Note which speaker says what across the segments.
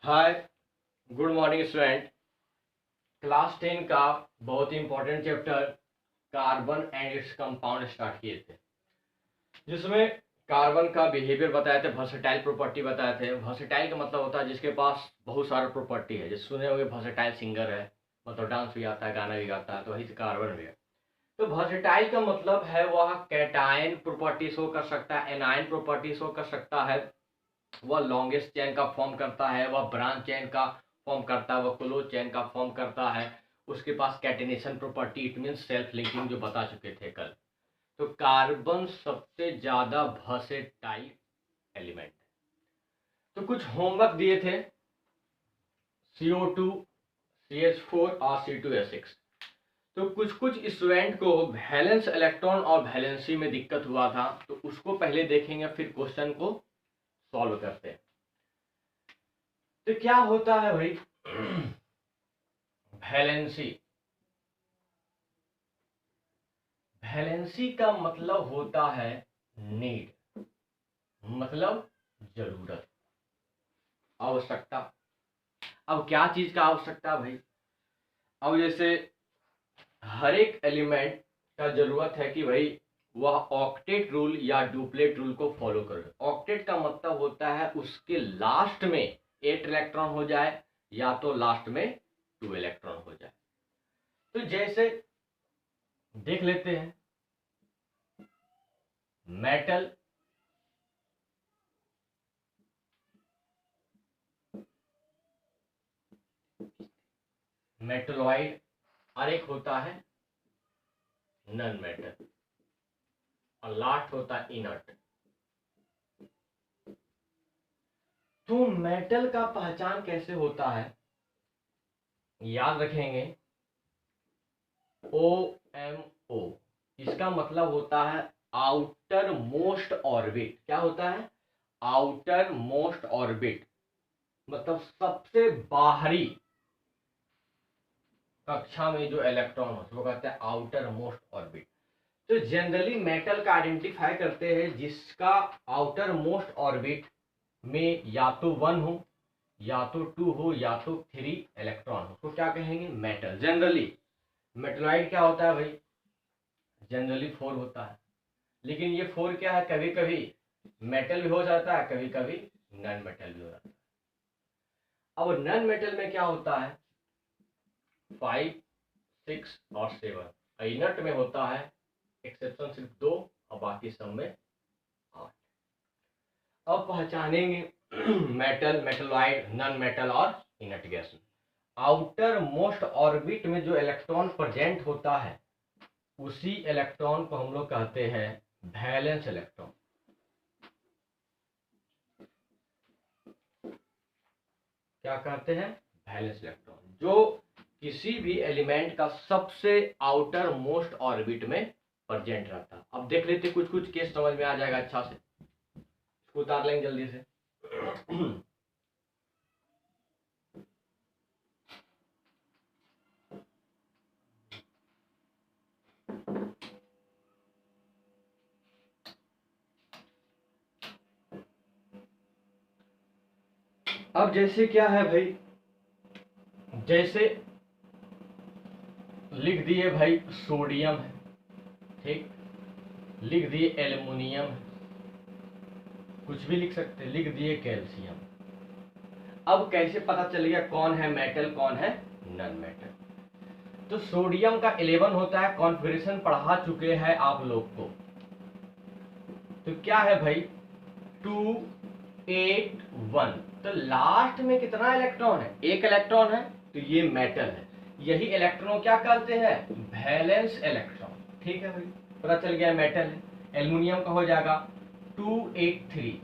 Speaker 1: हाय, good morning student. Class 10 का बहुत ही important chapter carbon and its compound start किए थे, जिसमें कार्बन का बिहेवियर बताए थे, वर्सेटाइल प्रॉपर्टी बताए थे। वर्सेटाइल का मतलब होता है जिसके पास बहुत सारा प्रॉपर्टी है। जैसे सुने होंगे वर्सेटाइल सिंगर है, मतलब डांस भी आता है, गाना भी गाता है, तो वही से कार्बन भी है। तो वर्सेटाइल का मतलब है वह कैटायन प्रॉपर्टी शो कर सकता है, एनायन प्रॉपर्टी शो कर सकता है, वह लॉन्गेस्ट चेन का फॉर्म करता है, वह ब्रांच चेन का फॉर्म करता है, वह क्लोज चेन का फॉर्म करता है। उसके पास catenation property, it mean self linking, जो बता चुके थे कल। तो कार्बन सबसे ज्यादा वर्सेटाइल एलिमेंट है। तो कुछ होमवर्क दिए थे, CO2, CH4 और C2H6। तो कुछ कुछ स्टूडेंट को वैलेंस इलेक्ट्रॉन और वैलेंसी में दिक्कत हुआ था, तो उसको पहले देखेंगे, फिर क्वेश्चन को सॉल्व करते हैं। तो क्या होता है भाई वैलेंसी? वैलेंसी का मतलब होता है नीड, मतलब जरूरत, आवश्यकता। अब क्या चीज का आवश्यकता भाई? अब जैसे हर एक एलिमेंट का जरूरत है कि भाई वह ऑक्टेट रूल या डुप्लेट रूल को फॉलो करे। ऑक्टेट का मतलब होता है उसके लास्ट में 8 इलेक्ट्रॉन हो जाए या तो लास्ट में 2 इलेक्ट्रॉन हो जाए। तो जैसे देख लेते हैं, मेटल, मेटलॉइड, और एक होता है नन मेटल, और लास्ट होता है इनर्ट। तो मेटल का पहचान कैसे होता है? याद रखेंगे, OMO, इसका मतलब होता है आउटर मोस्ट ऑर्बिट। क्या होता है? आउटर मोस्ट ऑर्बिट, मतलब सबसे बाहरी कक्षा में जो इलेक्ट्रॉन हो उसको कहते हैं आउटर मोस्ट ऑर्बिट। तो जनरली मेटल का आइडेंटिफाई करते हैं जिसका आउटर मोस्ट ऑर्बिट में या तो 1 हो, या तो 2 हो, या तो 3 इलेक्ट्रॉन हो, उसको क्या कहेंगे? मेटल। जनरली मेटलॉइड क्या होता है भाई? जनरली 4 होता है, लेकिन ये 4 क्या है, कभी कभी मेटल भी हो जाता है, कभी कभी नॉन मेटल भी हो जाता है। अब नॉन मेटल में क्या होता है? 5, 6 और 7। इनर्ट में होता है, एक्सेप्शन सिर्फ 2 और बाकी सब में 8। अब पहचानेंगे मेटल, मेटलॉइड, नॉन मेटल और inert gas. Outer most orbit में जो इलेक्ट्रॉन प्रेजेंट होता है उसी इलेक्ट्रॉन को हम लोग कहते हैं वैलेंस इलेक्ट्रॉन। क्या कहते हैं? वैलेंस इलेक्ट्रॉन, जो किसी भी एलिमेंट का सबसे आउटर मोस्ट ऑर्बिट में प्रेजेंट रहता है। अब देख लेते कुछ कुछ केस, समझ में आ जाएगा अच्छा से, इसको उतार लेंगे जल्दी से। अब जैसे क्या है भाई, जैसे लिख दिए भाई सोडियम है, ठीक, लिख दिए एल्युमिनियम है, कुछ भी लिख सकते, लिख दिए कैल्शियम। अब कैसे पता चलेगा कौन है मेटल कौन है नॉन मेटल? तो सोडियम का 11 होता है, कॉन्फ़िगरेशन पढ़ा चुके हैं आप लोग को। तो क्या है भाई? 2, 8, 1। तो लास्ट में कितना इलेक्ट्रॉन है? 1 इलेक्ट्रॉन है, तो ये मेटल है। यही इलेक्ट्रॉन क्या कहते हैं? Valence electron. ठीक है भाई, पता चल गया मेटल है। एल्युमिनियम का हो जाएगा 2, 8, 3,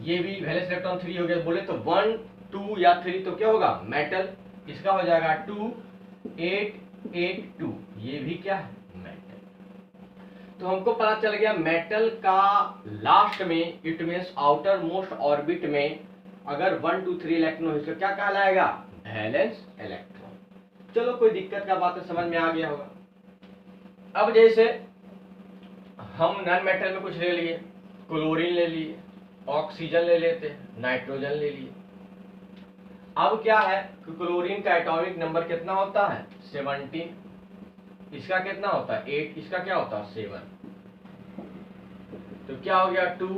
Speaker 1: ये भी वैलेंस इलेक्ट्रॉन 3 हो गया। बोले तो 1, 2 या 3 तो क्या होगा? मेटल। इसका हो जाएगा 2, 8, 8, 2, ये भी क्या है? मेटल। तो हमको पता चल गया मेटल का लास्ट में, it means outer most orbit में, अगर 1, 2, 3 इलेक्ट्रॉन हो तो क्या कहलाएगा? Valence electron. चलो, कोई दिक्कत का बात है, समझ में आ गया होगा। अब जैसे हम नॉन मेटल में कुछ ले लिए, क्लोरीन ले लिए, ऑक्सीजन ले लेते हैं, नाइट्रोजन ले लिए। अब क्या है कि क्लोरीन का एटॉमिक नंबर कितना होता है 17, इसका कितना होता है 8, इसका क्या होता है 7, तो क्या हो गया 2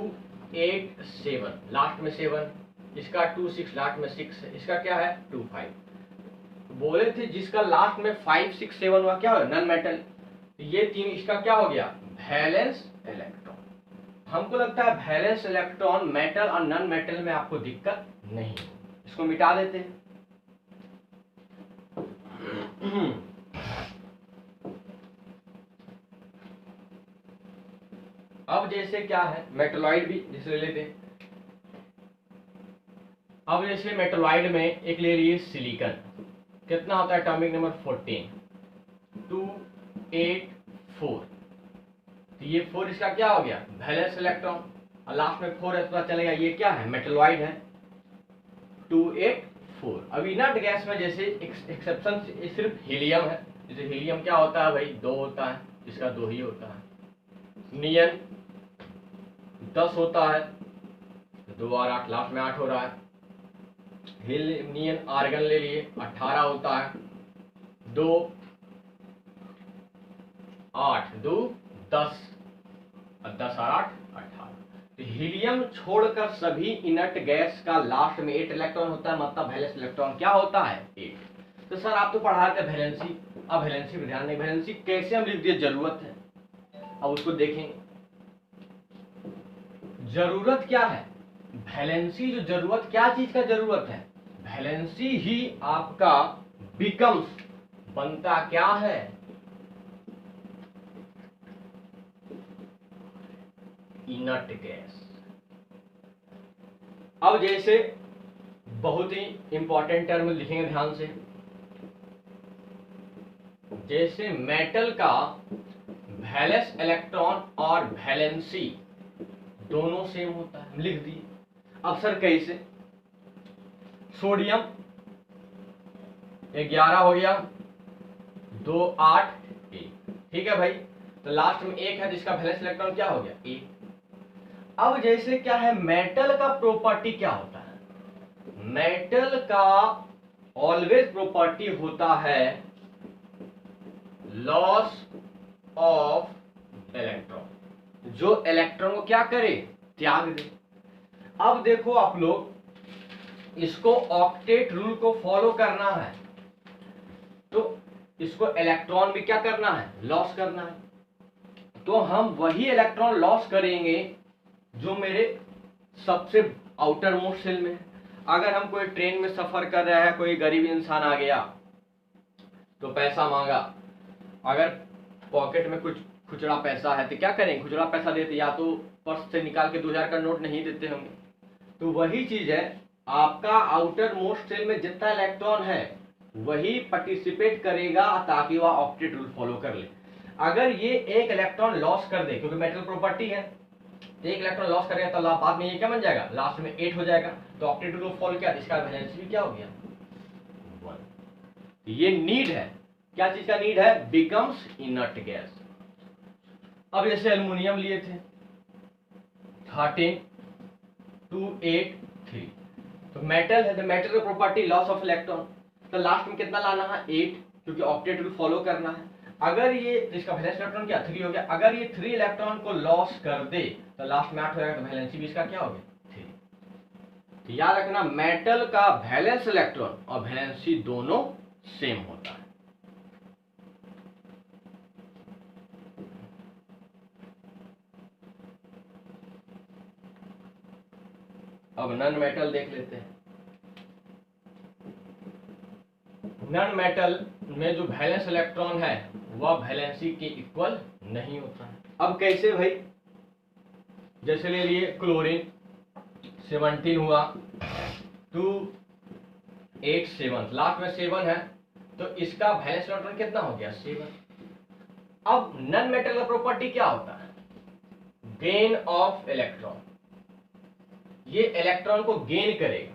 Speaker 1: 8 7, लास्ट में 7, इसका 2 6, लास्ट में 6, इसका क्या है 2 5। बोले थे जिसका लास्ट में 5 6 7 हुआ क्या हो नन मेटल, ये तीन इसका क्या हो गया वैलेंस इलेक्ट्रॉन। हमको लगता है वैलेंस इलेक्ट्रॉन मेटल और नन मेटल में आपको दिक्कत नहीं, इसको मिटा देते हैं। अब जैसे क्या है मेटलॉइड भी जैसे ले लेते हैं। अब जैसे मेटलॉइड में एक ले लिए सिलिकॉन, कितना होता है एटॉमिक नंबर 14, 2 8 4, तो ये 4 इसका क्या हो गया वैलेंस इलेक्ट्रॉन, और लास्ट में 4 है पता चलेगा ये क्या है मेटलॉइड है 2 8 4। अब इनर्ट गैस में जैसे एक्सेप्शन सिर्फ हीलियम है, जैसे हीलियम क्या होता है भाई 2 होता है, इसका 2 ही होता है। नियन 10 होता है, 2 और 8, लास्ट में 8 हो रहा है। नियन आर्गन ले लिए 18 होता है, 2 8 2 10, और 10 और 8 18। तो हीलियम छोड़कर सभी इनर्ट गैस का लास्ट में 8 इलेक्ट्रॉन होता है, मतलब वैलेंस इलेक्ट्रॉन क्या होता है 8। तो सर आप तो पढ़ा थे वैलेंसी, अब वैलेंसी पर ध्यान नहीं, वैलेंसी कैसे हम लिख दिए जरूरत है, अब उसको देखेंगे। जरूरत क्या है वैलेंसी, जो जरूरत क्या चीज का जरूरत है, वैलेंसी ही आपका बिकम्स बनता क्या है इनर्ट गैस। अब जैसे बहुत ही इंपॉर्टेंट टर्म लिखेंगे ध्यान से, जैसे मेटल का वैलेंस इलेक्ट्रॉन और वैलेंसी दोनों सेम होता है, हम लिख दिए। अब सर कैसे, सोडियम 11 हो गया 2 8 1, ठीक है भाई, तो लास्ट में 1 है जिसका वैलेंस इलेक्ट्रॉन क्या हो गया 1। अब जैसे क्या है मेटल का प्रॉपर्टी क्या होता है, मेटल का ऑलवेज प्रॉपर्टी होता है लॉस ऑफ इलेक्ट्रॉन, जो इलेक्ट्रॉन को क्या करे त्याग दे। अब देखो आप लोग इसको ऑक्टेट रूल को फॉलो करना है, तो इसको इलेक्ट्रॉन भी क्या करना है लॉस करना है, तो हम वही इलेक्ट्रॉन लॉस करेंगे जो मेरे सबसे आउटर मोस्ट सेल में है। अगर हम कोई ट्रेन में सफर कर रहा है, कोई गरीब इंसान आ गया तो पैसा मांगा, अगर पॉकेट में कुछ खुचरा पैसा है तो क्या करेंगे खुचरा पैसा देते, या तो पर्स से निकाल के 2000 का नोट नहीं देते होंगे। तो वही चीज है, आपका आउटर मोस्ट सेल में जितना इलेक्ट्रॉन है वही पार्टिसिपेट करेगा ताकि वह ऑक्टेट रूल फॉलो कर ले। अगर ये एक इलेक्ट्रॉन लॉस कर दे, क्योंकि मेटल प्रॉपर्टी है, एक इलेक्ट्रॉन लॉस करेगा तो बाद में ये क्या बन जाएगा लास्ट में 8 हो जाएगा, तो ऑक्टेट रूल फॉलो किया, इसका वैलेंसी भी क्या हो गया 1। ये नीड है, क्या चीज का नीड है बिकम्स इनर्ट गैस। अब जैसे एल्युमिनियम लिए थे 13 2 8 3, तो मेटल है, तो मेटल का प्रॉपर्टी लॉस ऑफ इलेक्ट्रॉन, तो लास्ट में कितना लाना है 8, क्योंकि ऑक्टेट रूल फॉलो करना है। अगर ये इसका वैलेंस इलेक्ट्रॉन क्या 3 हो गया, अगर ये 3 इलेक्ट्रॉन को लॉस कर दे तो लास्ट में 8 हो जाएगा, तो वैलेंसी भी इसका क्या हो गया 3। तो याद रखना मेटल का वैलेंस इलेक्ट्रॉन और वैलेंसी दोनों सेम होता है। अब नन मेटल देख लेते हैं। नन मेटल में जो वैलेंस इलेक्ट्रॉन है वह वैलेंसी के इक्वल नहीं होता है। अब कैसे भाई, जैसे ले लिए क्लोरीन 17 हुआ 2 8 7, लास्ट में 7 है, तो इसका वैलेंस इलेक्ट्रॉन कितना हो गया 7। अब नन मेटल का प्रॉपर्टी क्या होता है गेन ऑफ इलेक्ट्रॉन, ये इलेक्ट्रॉन को गेन करेगा,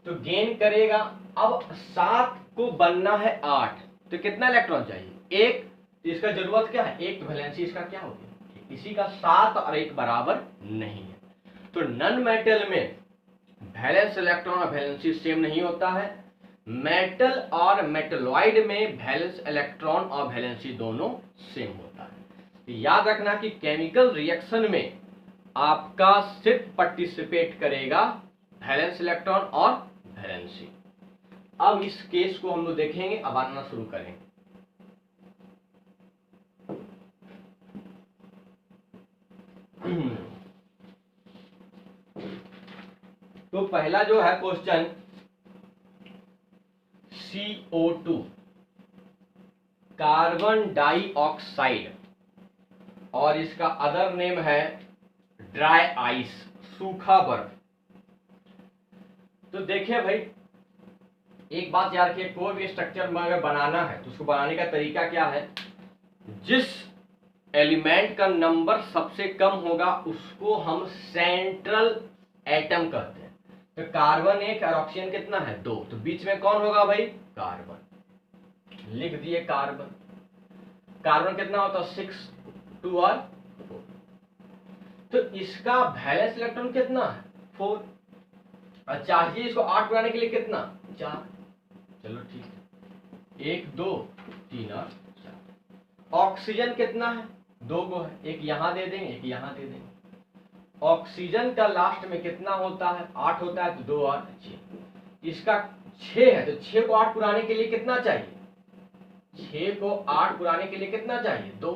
Speaker 1: तो गेन करेगा। अब 7 को बनना है 8, तो कितना इलेक्ट्रॉन चाहिए 1, तो इसका जरूरत क्या है 1, तो वैलेंसी इसका क्या हो गया, इसी का 7 और 1 बराबर नहीं है। तो नन मेटल में वैलेंस इलेक्ट्रॉन और वैलेंसी सेम नहीं होता है। मेटल और मेटलॉइड में वैलेंस इलेक्ट्रॉन और वैलेंसी दोनों सेम होता है। याद रखना कि केमिकल रिएक्शन में आपका सिर्फ पार्टिसिपेट करेगा वैलेंस इलेक्ट्रॉन और वैलेंसी। अब इस केस को हम लोग देखेंगे, अब आना शुरू करेंगे। तो पहला जो है क्वेश्चन CO2 कार्बन डाइऑक्साइड और इसका अदर नेम है ड्राई आइस, सूखा बर्फ। तो देखिए भाई, एक बात याद रखिए, कोई भी स्ट्रक्चर में अगर बनाना है तो उसको बनाने का तरीका क्या है, जिस एलिमेंट का नंबर सबसे कम होगा उसको हम सेंट्रल एटम कहते हैं। तो कार्बन एक और ऑक्सीजन कितना है 2, तो बीच में कौन होगा भाई, कार्बन। लिख दिए कार्बन। कार्बन कितना होता है 6, 2 और 4। तो इसका वैलेंस इलेक्ट्रॉन कितना है 4, और चाहिए इसको 8 बनाने के लिए कितना 4। चलो ठीक है, 1 2 3 और 4। ऑक्सीजन कितना है 2 गो है, एक यहां दे देंगे एक यहां दे देंगे। ऑक्सीजन का लास्ट में कितना होता है 8 होता है, तो 2 और 6। इसका 6 है, तो 6 को 8 पुराने के लिए कितना चाहिए, 6 को 8 पुराने के लिए कितना चाहिए 2।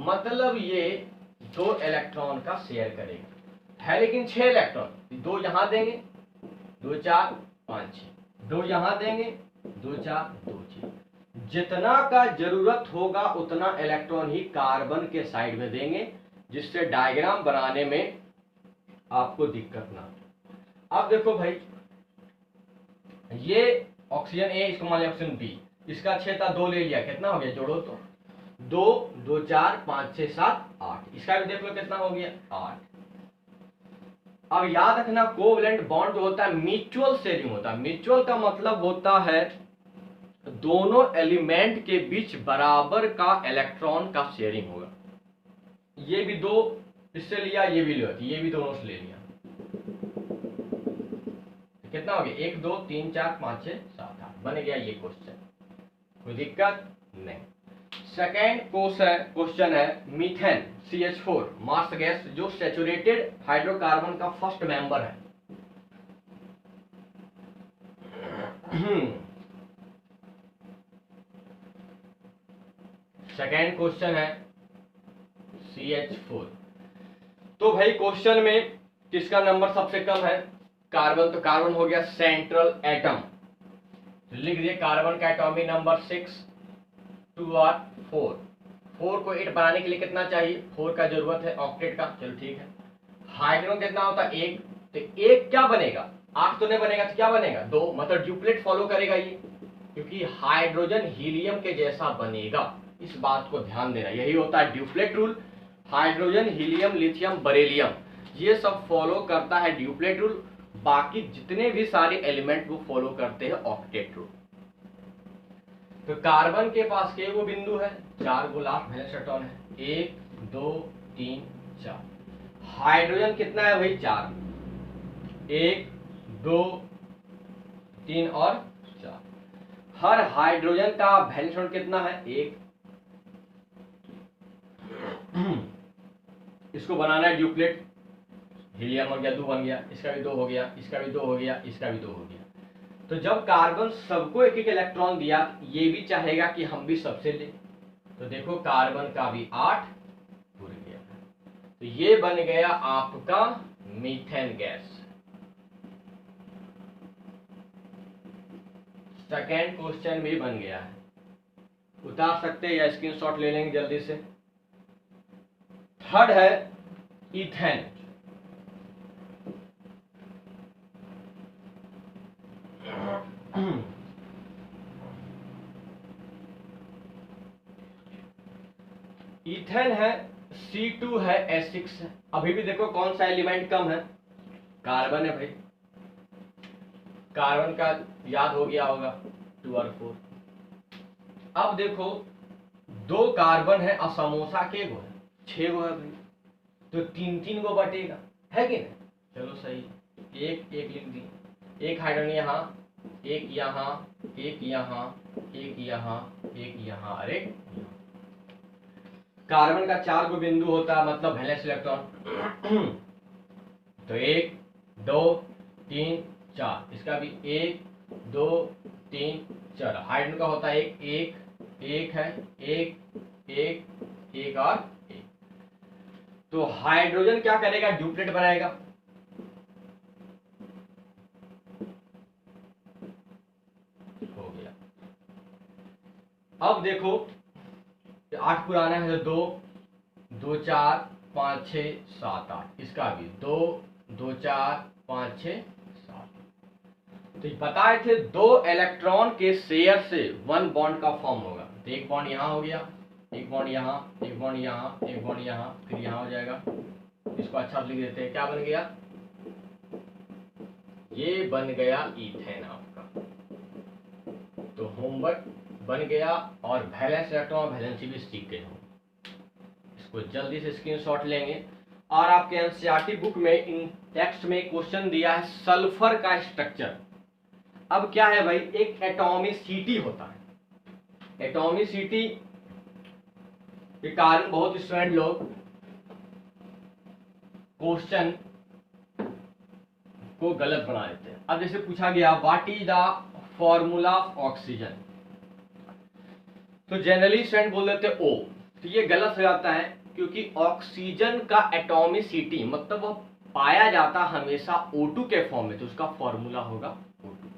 Speaker 1: मतलब ये 2 इलेक्ट्रॉन का शेयर करेगा है, लेकिन 6 इलेक्ट्रॉन, 2 यहां देंगे 2 4 5 6, 2 यहां देंगे 2 4 2 6। जितना का जरूरत होगा उतना इलेक्ट्रॉन ही कार्बन के साइड में देंगे, जिससे डायग्राम बनाने में आपको दिक्कत ना हो। अब देखो भाई, ये ऑक्सीजन ए, इसको मान लिया ऑक्सीजन बी, इसका 6 था 2 ले लिया, कितना हो गया जोड़ो तो 2 2 4 5 6 7 8। इसका भी देख लो कितना हो गया 8। अब याद रखना, कोवैलेंट बॉन्ड जो होता है म्यूचुअल शेयरिंग होता है। म्यूचुअल का मतलब होता है दोनों एलिमेंट के बीच बराबर का इलेक्ट्रॉन का शेयरिंग होगा। ये भी 2 इससे लिया, ये भी लिया, ये भी दोनों से ले लिया, तो कितना हो गया 1 2 3 4 5 6 7 8 बन गया ये क्वेश्चन, कोई दिक्कत नहीं। सेकेंड क्वेश्चन है मीथेन CH4 मार्स गैस, जो सैचुरेटेड हाइड्रोकार्बन का फर्स्ट मेंबर है। सेकेंड क्वेश्चन है CH4। तो भाई क्वेश्चन में किसका नंबर सबसे कम है, कार्बन। तो कार्बन हो गया सेंट्रल एटम, तो लिख दिए कार्बन का एटॉमिक नंबर 6 2 और 4। 4 को 8 बनाने के लिए कितना चाहिए, 4 का जरूरत है ऑक्टेट का, चलो ठीक है। हाइड्रोजन कितना होता है 1, तो 1 क्या बनेगा 8 तो नहीं बनेगा, तो क्या बनेगा 2, मतलब ड्यूप्लेट फॉलो करेगा ये, क्योंकि हाइड्रोजन हीलियम के जैसा बनेगा। इस बात को ध्यान देना, यही होता है duplet rule. Hydrogen helium lithium beryllium ये सब फॉलो करता है ड्यूप्लेट रूल, बाकी जितने भी सारे एलिमेंट वो फॉलो करते हैं ऑक्टेट रूल। तो कार्बन के पास के वो बिंदु है, 4 गो लास्ट वैलेंस इलेक्ट्रॉन है, 1 2 3 4। हाइड्रोजन कितना है भाई 4, 1 2 3 और 4। हर हाइड्रोजन का वैलेंस इलेक्ट्रॉन कितना है 1। इसको बनाना है ड्यूप्लेट, हीलियम हो गया 2 बन गया, इसका भी 2 हो गया, इसका भी 2 हो गया, इसका भी 2 हो गया। तो जब कार्बन सबको एक एक इलेक्ट्रॉन दिया, ये भी चाहेगा कि हम भी सबसे लें, तो देखो कार्बन का भी 8 जुड़ गया, तो ये बन गया आपका मीथेन गैस। सेकेंड क्वेश्चन भी बन गया है, उतार सकते हैं या स्क्रीनशॉट ले लेंगे जल्दी से। थर्ड है इथेन। इथेन है C2 है H6 है। अभी भी देखो कौन सा एलिमेंट कम है, कार्बन है भाई। कार्बन का याद हो गया होगा 2 और 4। अब देखो 2 कार्बन है और समोसा के गो है 6 गो है भाई, तो 3 3 गो बटेगा है कि नहीं, चलो सही। एक एक लिख दी, एक हाइड्रोजन यहाँ, एक यहाँ, एक यहाँ, एक यहाँ, एक यहाँ और एक यहाँ। कार्बन का 4 गो बिंदु होता है, मतलब वैलेंस इलेक्ट्रॉन। तो 1 2 3 4, इसका भी 1 2 3 4। हाइड्रोजन का होता है एक है, एक और एक। तो हाइड्रोजन क्या करेगा, ड्यूप्लेट बनाएगा। हो गया। अब देखो 8 पुराना है, तो 2 2 4 5 6 7 8, इसका भी 2 2 4 5 6 7। तो बताए थे 2 इलेक्ट्रॉन के शेयर से 1 बॉन्ड का फॉर्म होगा। तो एक बॉन्ड यहाँ हो गया, एक बॉन्ड यहाँ, एक बॉन्ड यहाँ, एक बॉन्ड यहाँ, फिर यहाँ हो जाएगा। इसको अच्छा लिख देते हैं, क्या बन गया, ये बन गया ईथेन आपका। तो होमवर्क बन गया और वैलेंस इलेक्ट्रॉन वैलेंसी भी सीख गए हो। इसको जल्दी से स्क्रीनशॉट लेंगे। और आपके एनसीईआरटी बुक में इन टेक्स्ट में क्वेश्चन दिया है सल्फर का स्ट्रक्चर। अब क्या है भाई, एक एटॉमिसिटी होता है। एटॉमिसिटी के कारण बहुत स्टूडेंट लोग क्वेश्चन को गलत बना देते हैं। अब जैसे पूछा गया what is the formula of oxygen, तो जनरली स्टूडेंट बोल देते O। तो ये गलत हो जाता है, क्योंकि ऑक्सीजन का एटॉमिसिटी मतलब वह पाया जाता हमेशा O2 के फॉर्म में, तो उसका फॉर्मूला होगा O2।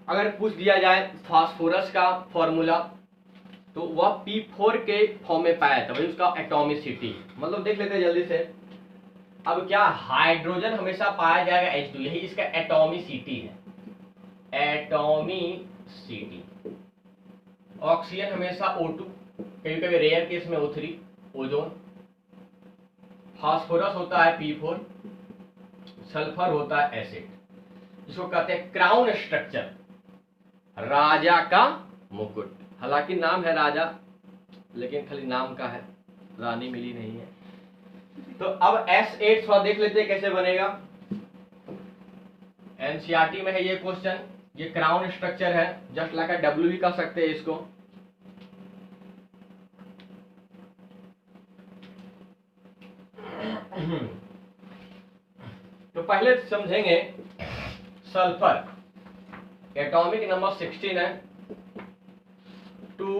Speaker 1: अगर पूछ दिया जाए फास्फोरस का फॉर्मूला, तो वह P4 के फॉर्म में पाया जाता है, भाई उसका एटॉमिसिटी मतलब देख लेते हैं जल्दी से। अब क्या, हाइड्रोजन हमेशा पाया जाएगा H2, यही इसका एटॉमिसिटी है, एटॉमिसिटी। ऑक्सीजन हमेशा O2, कभी कभी रेयर केस में O3, ओजोन। फास्फोरस होता है P4, सल्फर होता है एसिड। जिसको कहते हैं क्राउन स्ट्रक्चर, राजा का मुकुट। हालांकि नाम है राजा, लेकिन खाली नाम का है, रानी मिली नहीं है। तो अब S8 थोड़ा देख लेते हैं कैसे बनेगा। एनसीईआरटी में है ये क्वेश्चन, ये क्राउन स्ट्रक्चर है, जस्ट लाइक W भी कह सकते हैं इसको। तो पहले समझेंगे सल्फर, एटॉमिक नंबर 16 है, 2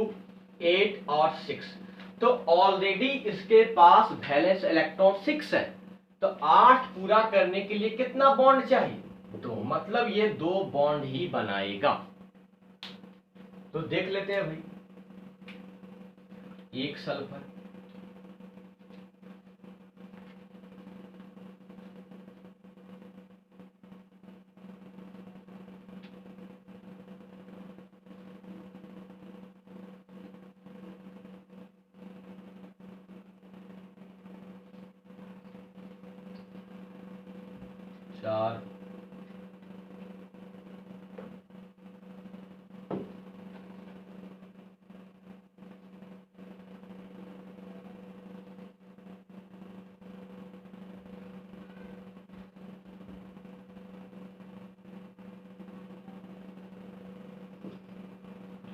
Speaker 1: 8 और 6। तो ऑलरेडी इसके पास वैलेंस इलेक्ट्रॉन 6 है, तो 8 पूरा करने के लिए कितना बॉन्ड चाहिए, 2, मतलब ये 2 बॉन्ड ही बनाएगा। तो देख लेते हैं भाई, एक सल्फर, चार,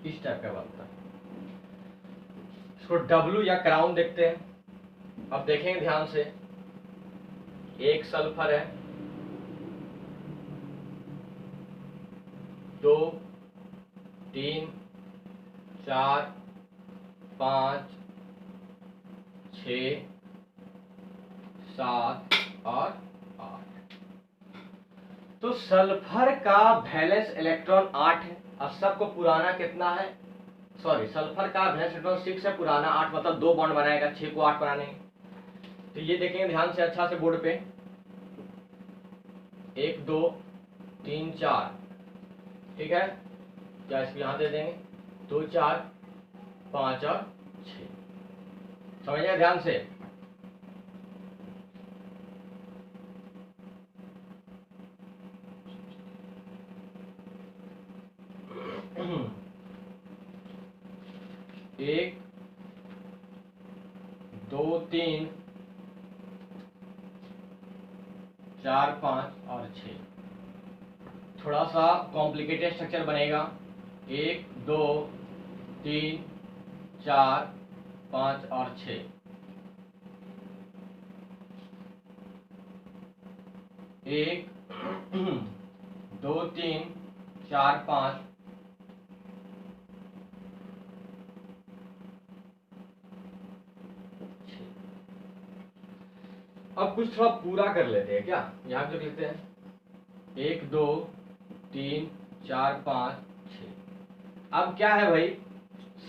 Speaker 1: इस टाइप का बनता है। इसको W या क्राउन देखते हैं। अब देखेंगे ध्यान से, एक सल्फर है, 2 3 4 5 6 7 और 8। तो सल्फर का वैलेंस इलेक्ट्रॉन 8 है, और सबको पुराना कितना है, सॉरी सल्फर का वैलेंस इलेक्ट्रॉन 6 है, पुराना 8, मतलब 2 बॉन्ड बनाएगा, 6 को 8 बनाने। तो ये देखेंगे ध्यान से अच्छा से बोर्ड पे, 1 2 3 4, ठीक है, क्या इसको यहां दे देंगे, 2 4 5 और 6। समझिए ध्यान से। एक 2 3 4 5 और 6। थोड़ा सा कॉम्प्लिकेटेड स्ट्रक्चर बनेगा। 1 2 3 4 5 और 6। 1 2 3 4 5 6। अब कुछ थोड़ा पूरा कर लेते हैं क्या, यहाँ पे लिख लेते हैं 1 2 3 4 5 6। अब क्या है भाई,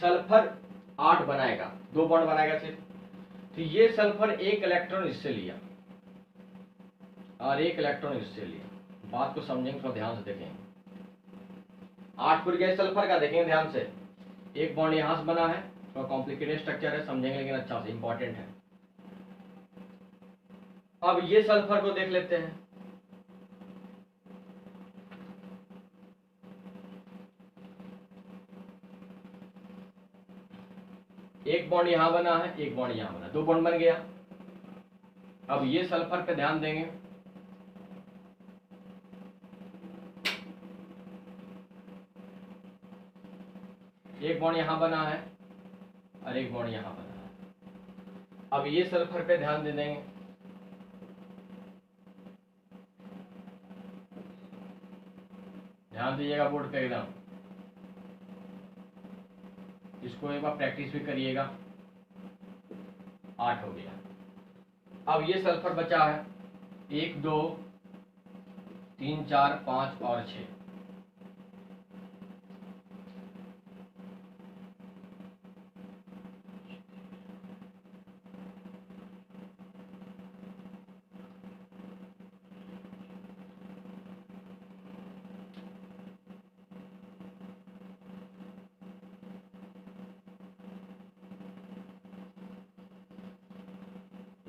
Speaker 1: सल्फर 8 बनाएगा, 2 बॉन्ड बनाएगा सिर्फ। तो ये सल्फर 1 इलेक्ट्रॉन इससे लिया और 1 इलेक्ट्रॉन इससे लिया। बात को समझेंगे, थोड़ा ध्यान से देखेंगे। 8 पुर गया सल्फर का, देखेंगे ध्यान से। 1 बॉन्ड यहां से बना है, थोड़ा कॉम्प्लिकेटेड स्ट्रक्चर है, समझेंगे लेकिन अच्छा से, इंपॉर्टेंट है। अब ये सल्फर को देख लेते हैं। एक बॉन्ड यहां बना है, 1 बॉन्ड यहां बना, 2 बॉन्ड बन गया। अब ये सल्फर पे ध्यान देंगे। एक बॉन्ड यहां बना है और 1 बॉन्ड यहां बना है। अब ये सल्फर पे ध्यान दे देंगे। ध्यान दीजिएगा बोर्ड पे एकदम, इसको एक बार प्रैक्टिस भी करिएगा। 8 हो गया। अब ये सल्फर बचा है 1 2 3 4 5 और 6।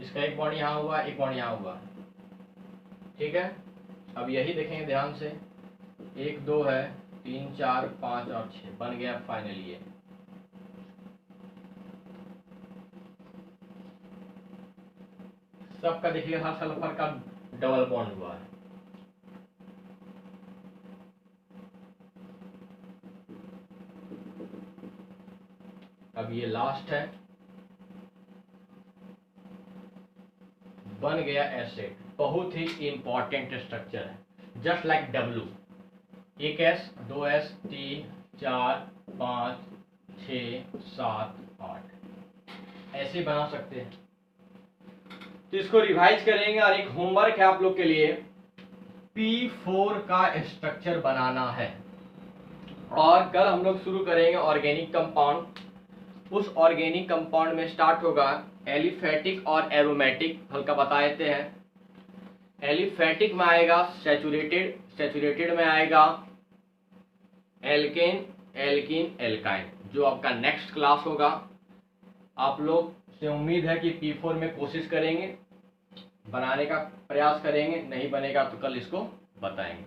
Speaker 1: इसका 1 बॉन्ड यहाँ हुआ, 1 बॉन्ड यहाँ हुआ, ठीक है। अब यही देखेंगे ध्यान से, 1 2 है, 3 4 5 और 6 बन गया फाइनली ये। सबका देखिए हर सल्फर का डबल बॉन्ड हुआ है। अब ये लास्ट है, बन गया एसिड। बहुत ही इंपॉर्टेंट स्ट्रक्चर है, just like W. 1 S 2 S 3 4 5 6 7 8 ऐसे बना सकते हैं। तो इसको रिवाइज करेंगे और एक होमवर्क है आप लोग के लिए, P4 का स्ट्रक्चर बनाना है। और कल हम लोग शुरू करेंगे ऑर्गेनिक कंपाउंड। उस ऑर्गेनिक कंपाउंड में स्टार्ट होगा एलिफेटिक और एरोमेटिक, हल्का बता देते हैं। एलिफेटिक में आएगा सैचुरेटेड, सैचुरेटेड में आएगा एल्केन, एल्कीन, एल्काइन, जो आपका नेक्स्ट क्लास होगा। आप लोग से उम्मीद है कि P4 में कोशिश करेंगे, बनाने का प्रयास करेंगे, नहीं बनेगा तो कल इसको बताएंगे।